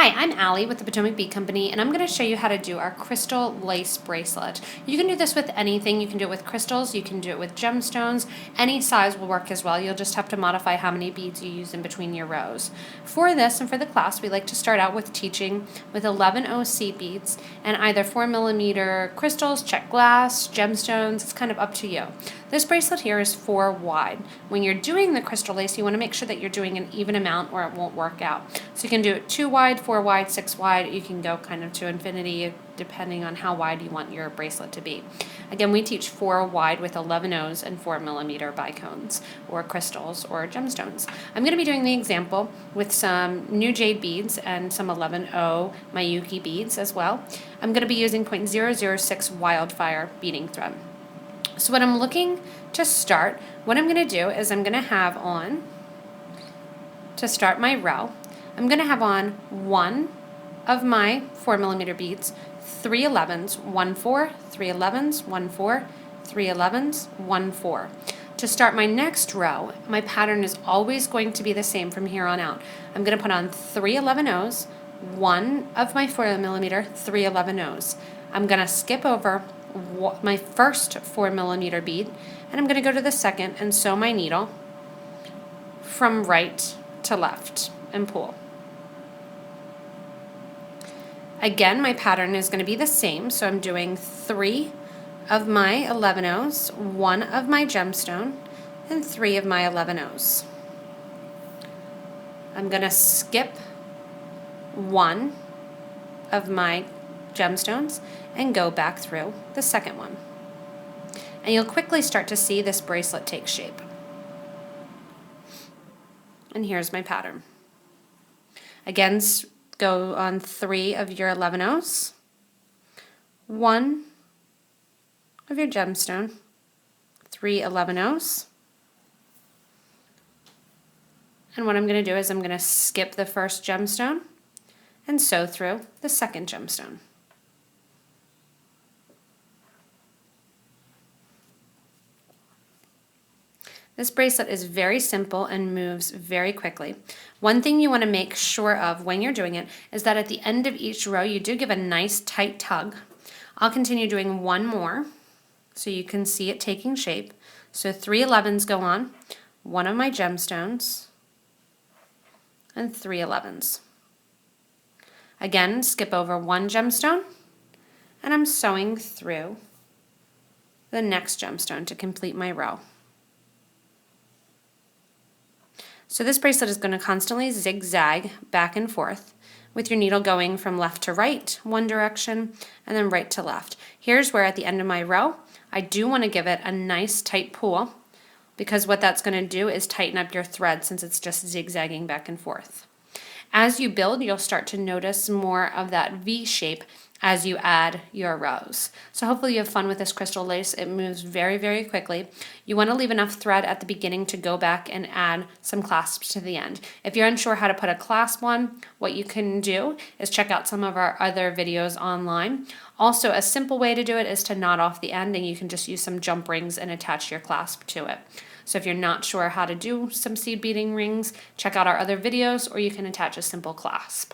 Hi, I'm Allie with the Potomac Bead Company, and I'm going to show you how to do our crystal lace bracelet. You can do this with anything. You can do it with crystals, you can do it with gemstones. Any size will work as well. You'll just have to modify how many beads you use in between your rows. For this and for the class, we like to start out with teaching with 11 OC beads and either 4mm crystals, Czech glass, gemstones. It's kind of up to you. This bracelet here is 4 wide. When you're doing the crystal lace, you want to make sure that you're doing an even amount or it won't work out. So you can do it 2 wide, 4 wide, 6 wide. You can go kind of to infinity depending on how wide you want your bracelet to be. Again, we teach 4 wide with 11 O's and 4mm bicones or crystals or gemstones. I'm going to be doing the example with some new jade beads and some 11O Miyuki beads as well. I'm going to be using 0.006 Wildfire beading thread. So what I'm looking to start, what I'm going to do is I'm going to have on, to start my row, I'm going to have on one of my 4mm beads, 3 11s, 1 4, 3 11s, 1 4, 3 11s, 1 4. To start my next row, my pattern is always going to be the same from here on out. I'm going to put on 3 11Os, one of my 4mm, 3 11Os. I'm going to skip over my first 4mm bead, and I'm going to go to the second and sew my needle from right to left and pull. Again, my pattern is going to be the same, so I'm doing 3 of my 11Os, 1 of my gemstone, and 3 of my 11Os. I'm going to skip 1 of my gemstones and go back through the second one. And you'll quickly start to see this bracelet take shape. And here's my pattern. Again, go on 3 of your 11Os, 1 of your gemstone, 3 11Os, and what I'm going to do is I'm going to skip the first gemstone and sew through the second gemstone. This bracelet is very simple and moves very quickly. One thing you want to make sure of when you're doing it is that at the end of each row you do give a nice tight tug. I'll continue doing one more so you can see it taking shape. So 3 11s go on, 1 of my gemstones, and 3 11s. Again, skip over 1 gemstone, and I'm sewing through the next gemstone to complete my row. So this bracelet is going to constantly zigzag back and forth with your needle going from left to right, one direction, and then right to left. Here's where at the end of my row, I do want to give it a nice tight pull because what that's going to do is tighten up your thread since it's just zigzagging back and forth. As you build, you'll start to notice more of that V shape as you add your rows. So hopefully you have fun with this crystal lace. It moves very, very quickly. You want to leave enough thread at the beginning to go back and add some clasps to the end. If you're unsure how to put a clasp on, what you can do is check out some of our other videos online. Also, a simple way to do it is to knot off the end, and you can just use some jump rings and attach your clasp to it. So if you're not sure how to do some seed beading rings, check out our other videos, or you can attach a simple clasp.